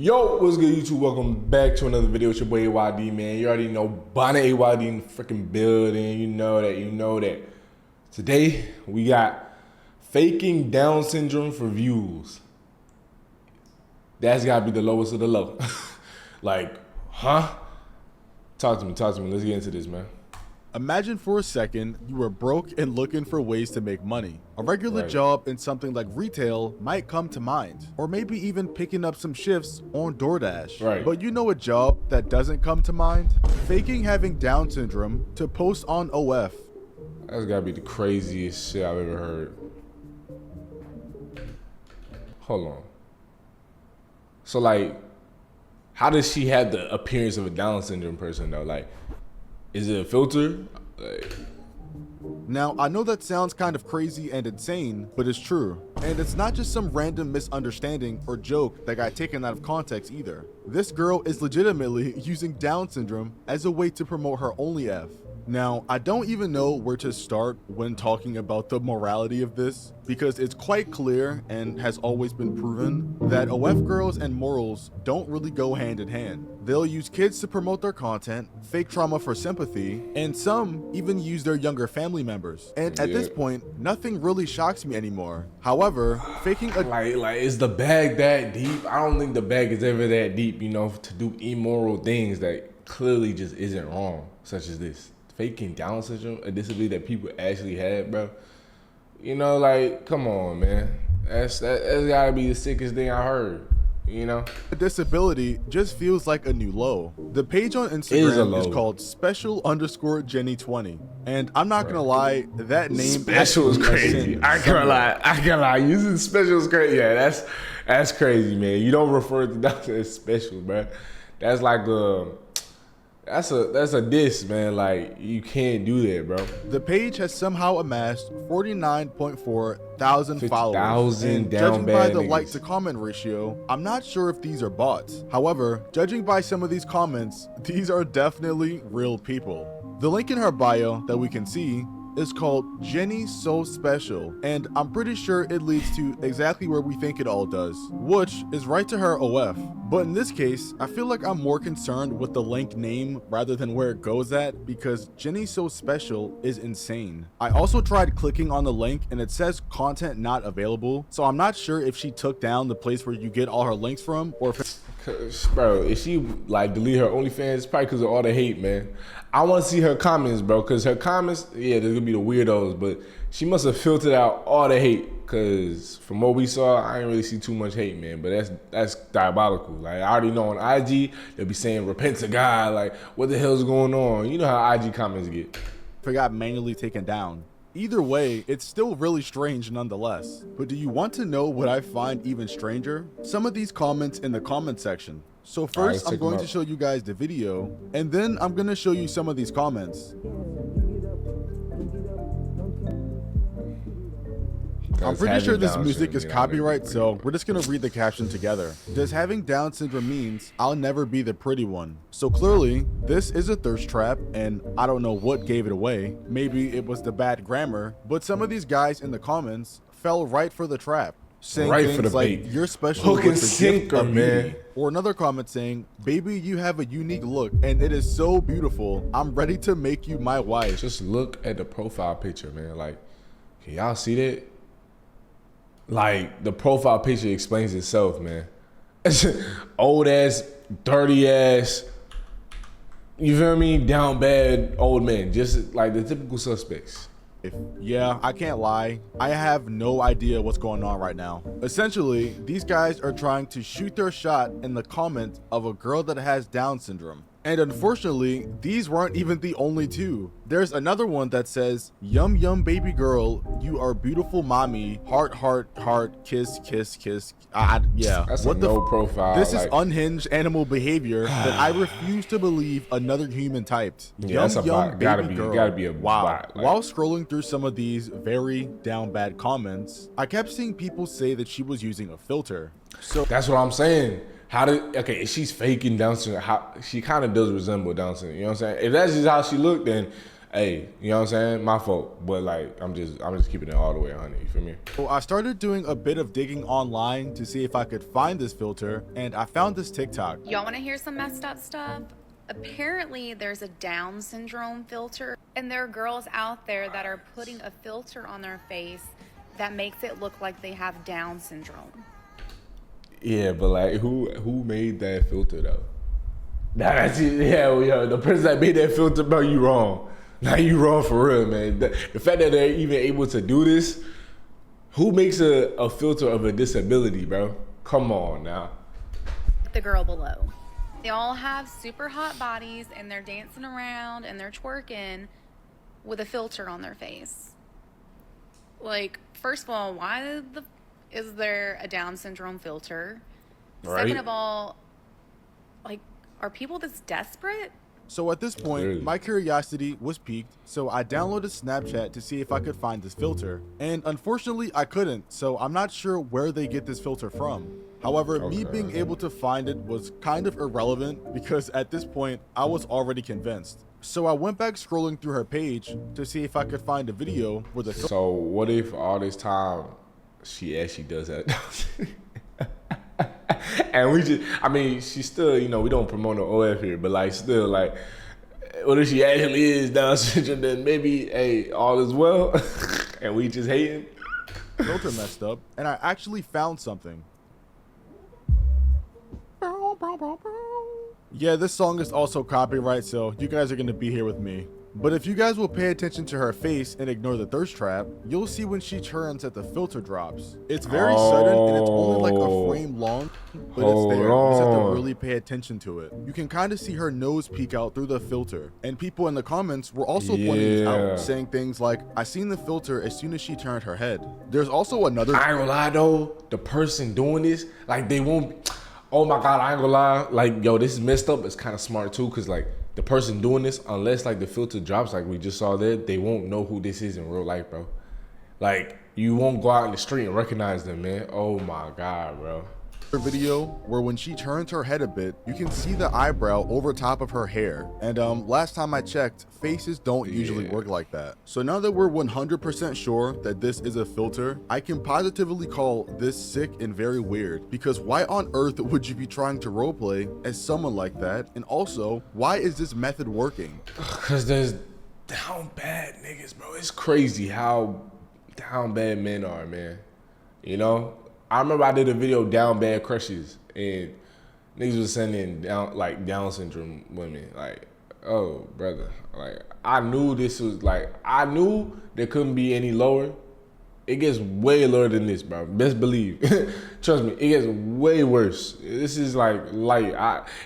Yo, what's good, YouTube? Welcome back to another video. It's your boy AYD, man. You already know Bonnet AYD in the freaking building. You know that. Today, we got faking Down syndrome for views. That's gotta be the lowest of the low. Like, huh? Talk to me. Let's get into this, man. Imagine for a second you were broke and looking for ways to make money. A regular job in something like retail might come to mind, or maybe even picking up some shifts on DoorDash. Right. But you know a job that doesn't come to mind? Faking having Down syndrome to post on OF. That's gotta be the craziest shit I've ever heard. Hold on. So, like, how does she have the appearance of a Down syndrome person, though? Like, is it a filter? Like, now, I know that sounds kind of crazy and insane, but it's true. And it's not just some random misunderstanding or joke that got taken out of context either. This girl is legitimately using Down syndrome as a way to promote her OnlyFans. Now, I don't even know where to start when talking about the morality of this, because it's quite clear and has always been proven that OF girls and morals don't really go hand in hand. They'll use kids to promote their content, fake trauma for sympathy, and some even use their younger family members. And at this point, nothing really shocks me anymore. However, faking a like, is the bag that deep? I don't think the bag is ever that deep, you know, to do immoral things that clearly just isn't wrong, such as this. Faking Down syndrome, a disability that people actually have, bro. You know, like, come on, man. That's gotta be the sickest thing I heard. You know, a disability just feels like a new low. The page on Instagram is called special_Jenny20, and I'm not gonna lie, that name special is crazy. I can't lie. Using special is crazy. Yeah, that's crazy, man. You don't refer to that as special, bro. That's like that's a diss, man. Like, you can't do that, bro. The page has somehow amassed 49.4 thousand followers. And judging by the like to comment ratio, I'm not sure if these are bots. However, judging by some of these comments, these are definitely real people. The link in her bio that we can see is called Jenny So Special, and I'm pretty sure it leads to exactly where we think it all does, which is right to her OF. But in this case, I feel like I'm more concerned with the link name rather than where it goes at, because Jenny So Special is insane. I also tried clicking on the link and it says content not available, so I'm not sure if she took down the place where you get all her links from, or if bro, if she like delete her OnlyFans, it's probably because of all the hate, man. I want to see her comments, bro, because her comments, yeah, there's gonna be the weirdos, but she must have filtered out all the hate, because from what we saw, I didn't really see too much hate, man. But that's diabolical. Like, I already know on IG they'll be saying repent to God, like, what the hell's going on? You know how IG comments get. Got manually taken down. Either way, it's still really strange nonetheless. But do you want to know what I find even stranger? Some of these comments in the comment section. So first, I'm going to show you guys the video, and then I'm going to show you some of these comments. I'm pretty sure this music is copyright, so we're just gonna read the caption together. Does having Down syndrome means I'll never be the pretty one? So clearly, this is a thirst trap, and I don't know what gave it away. Maybe it was the bad grammar, but some of these guys in the comments fell right for the trap, saying things like, "You're special with the gift of beauty," or another comment saying, "Baby, you have a unique look, and it is so beautiful. I'm ready to make you my wife." Just look at the profile picture, man. Like, can y'all see that? Like, the profile picture explains itself, man. Old ass, dirty ass, you feel me? Down bad old men, just like the typical suspects. Yeah, I can't lie. I have no idea what's going on right now. Essentially, these guys are trying to shoot their shot in the comment of a girl that has Down syndrome. And unfortunately, these weren't even the only two. There's another one that says, "Yum yum baby girl, you are beautiful mommy, heart heart heart, kiss kiss kiss." Yeah, that's what the profile. This is unhinged animal behavior that I refuse to believe another human typed. Yeah, that's a bot. Gotta be a bot. Like, while scrolling through some of these very down bad comments, I kept seeing people say that she was using a filter. So that's what I'm saying. If she's faking Down syndrome, she kind of does resemble Down syndrome, you know what I'm saying? If that's just how she looked, then hey, you know what I'm saying? My fault. But like, I'm just keeping it all the way 100. You feel me? So I started doing a bit of digging online to see if I could find this filter, and I found this TikTok. Y'all want to hear some messed up stuff? Apparently, there's a Down syndrome filter, and there are girls out there that are putting a filter on their face that makes it look like they have Down syndrome. Yeah, but like, who made that filter though? Nah, that's it. Yeah, yo, the person that made that filter, bro, you wrong. Now you wrong for real, man. The fact that they're even able to do this, who makes a filter of a disability, bro? Come on now. The girl below. They all have super hot bodies and they're dancing around and they're twerking with a filter on their face. Like, first of all, why is there a Down syndrome filter? Right. Second of all, like, are people this desperate? So at this point, my curiosity was piqued, so I downloaded Snapchat to see if I could find this filter. And unfortunately, I couldn't, so I'm not sure where they get this filter from. However, me being able to find it was kind of irrelevant because at this point, I was already convinced. So I went back scrolling through her page to see if I could find a video where the So what if all this time she actually does that? And we just, I mean, she's still, you know, we don't promote no OF here, but like still like, what if she actually is Down syndrome, then maybe, hey, all is well, and we just hating? filter messed up, and I actually found something. Yeah, this song is also copyright, so you guys are gonna be here with me. But if you guys will pay attention to her face and ignore the thirst trap, you'll see when she turns that the filter drops. It's very sudden and it's only like a frame long, but it's there. You just have to really pay attention to it. You can kind of see her nose peek out through the filter. And people in the comments were also pointing it out, saying things like, I seen the filter as soon as she turned her head. There's also another— I ain't gonna lie though, the person doing this, like they won't, oh my God, I ain't gonna lie, like yo, this is messed up. It's kind of smart too, cause like, the person doing this, unless like the filter drops like we just saw there, they won't know who this is in real life, bro. Like, you won't go out in the street and recognize them, man. Oh my God, bro. Video where when she turns her head a bit, you can see the eyebrow over top of her hair. And last time I checked, faces don't usually work like that. So now that we're 100% sure that this is a filter, I can positively call this sick and very weird, because why on earth would you be trying to roleplay as someone like that? And also, why is this method working? Cause there's down bad niggas, bro. It's crazy how down bad men are, man. You know? I remember I did a video, Down Bad Crushes, and niggas was sending Down syndrome women. Like, oh, brother. Like, I knew this was like, I knew there couldn't be any lower. It gets way lower than this, bro. Best believe. Trust me, it gets way worse. This is like light.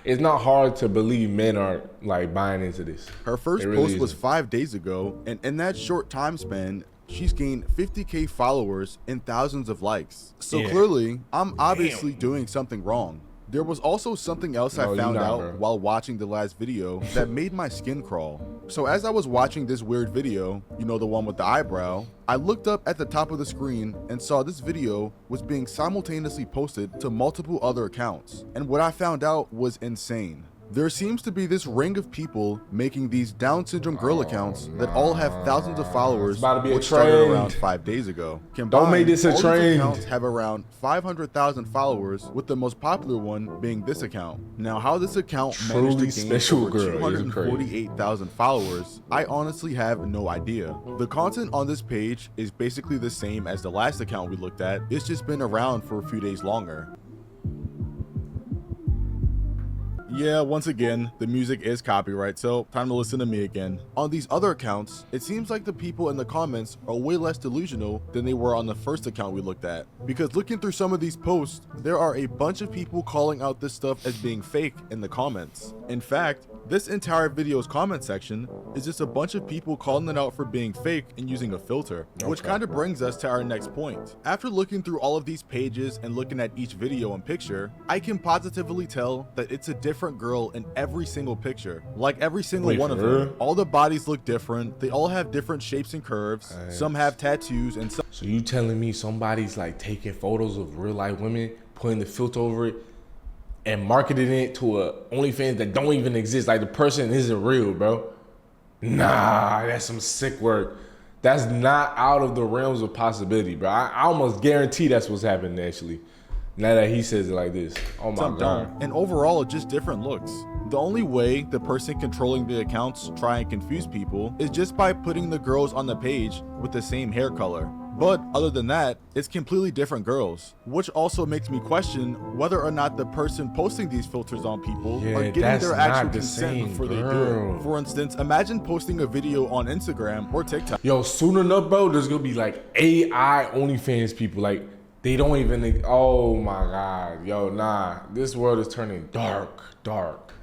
It's not hard to believe men are like buying into this. Her first post was 5 days ago, and in that short time span, she's gained 50K followers and thousands of likes. So clearly, I'm obviously doing something wrong. There was also something else I found out while watching the last video that made my skin crawl. So as I was watching this weird video, you know, the one with the eyebrow, I looked up at the top of the screen and saw this video was being simultaneously posted to multiple other accounts. And what I found out was insane. There seems to be this ring of people making these Down syndrome girl accounts that all have thousands of followers, which started around 5 days ago. Combined, don't make this a all trend. these accounts have around 500,000 followers, with the most popular one being this account. Now, how this account managed to gain over 248,000 followers, I honestly have no idea. The content on this page is basically the same as the last account we looked at. It's just been around for a few days longer. Yeah, once again, the music is copyright, so time to listen to me again. On these other accounts, it seems like the people in the comments are way less delusional than they were on the first account we looked at. Because looking through some of these posts, there are a bunch of people calling out this stuff as being fake in the comments. In fact, this entire video's comment section is just a bunch of people calling it out for being fake and using a filter, which kind of brings us to our next point. After looking through all of these pages and looking at each video and picture, I can positively tell that it's a different girl in every single picture. Like every single one of them. All the bodies look different, they all have different shapes and curves, some have tattoos, and some— So you telling me somebody's like taking photos of real life women, putting the filter over it, and marketing it to a OnlyFans that don't even exist? Like, the person isn't real, bro. Nah, that's some sick work. That's not out of the realms of possibility, bro. I almost guarantee that's what's happening actually. Now that he says it like this. Oh my God. And overall, it's just different looks. The only way the person controlling the accounts try and confuse people is just by putting the girls on the page with the same hair color. But other than that, it's completely different girls, which also makes me question whether or not the person posting these filters on people are getting their actual consent before they do it. For instance, imagine posting a video on Instagram or TikTok. Yo, soon enough, bro, there's gonna be like AI OnlyFans people. Like, they don't even, oh my God. Yo, nah, this world is turning dark.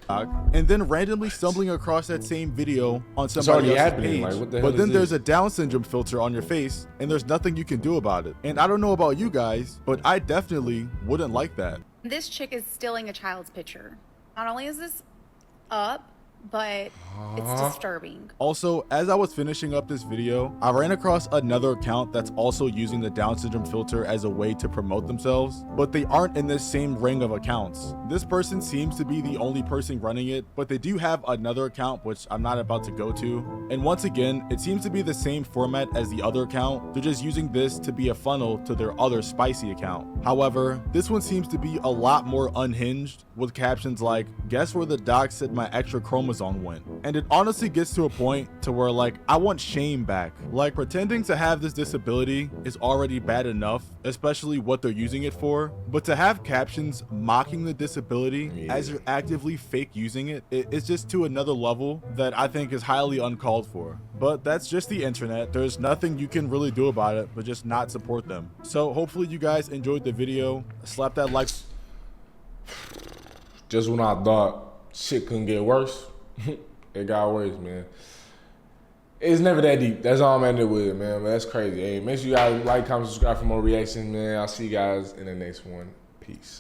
And then randomly stumbling across that same video on somebody else's page. Like, what the hell but then is there's this? a Down syndrome filter on your face, and there's nothing you can do about it. And I don't know about you guys, but I definitely wouldn't like that. This chick is stealing a child's picture. Not only is this up, but it's disturbing. Also, as I was finishing up this video, I ran across another account that's also using the Down syndrome filter as a way to promote themselves, but they aren't in this same ring of accounts. This person seems to be the only person running it, but they do have another account which I'm not about to go to. And once again, it seems to be the same format as the other account. They're just using this to be a funnel to their other spicy account. However, this one seems to be a lot more unhinged, with captions like, "Guess where the doc said my extra chromosome went?" And it honestly gets to a point to where, like, I want shame back. Like, pretending to have this disability is already bad enough, especially what they're using it for, but to have captions mocking the disability as you're actively fake using it, it's just to another level that I think is highly uncalled for. But that's just the internet. There's nothing you can really do about it but just not support them. So hopefully you guys enjoyed the video. Slap that like. Just when I thought shit couldn't get worse, it got worse, man. It's never that deep. That's all I'm ending with, man. But that's crazy. Hey, make sure you guys like, comment, subscribe for more reactions, man. I'll see you guys in the next one. Peace.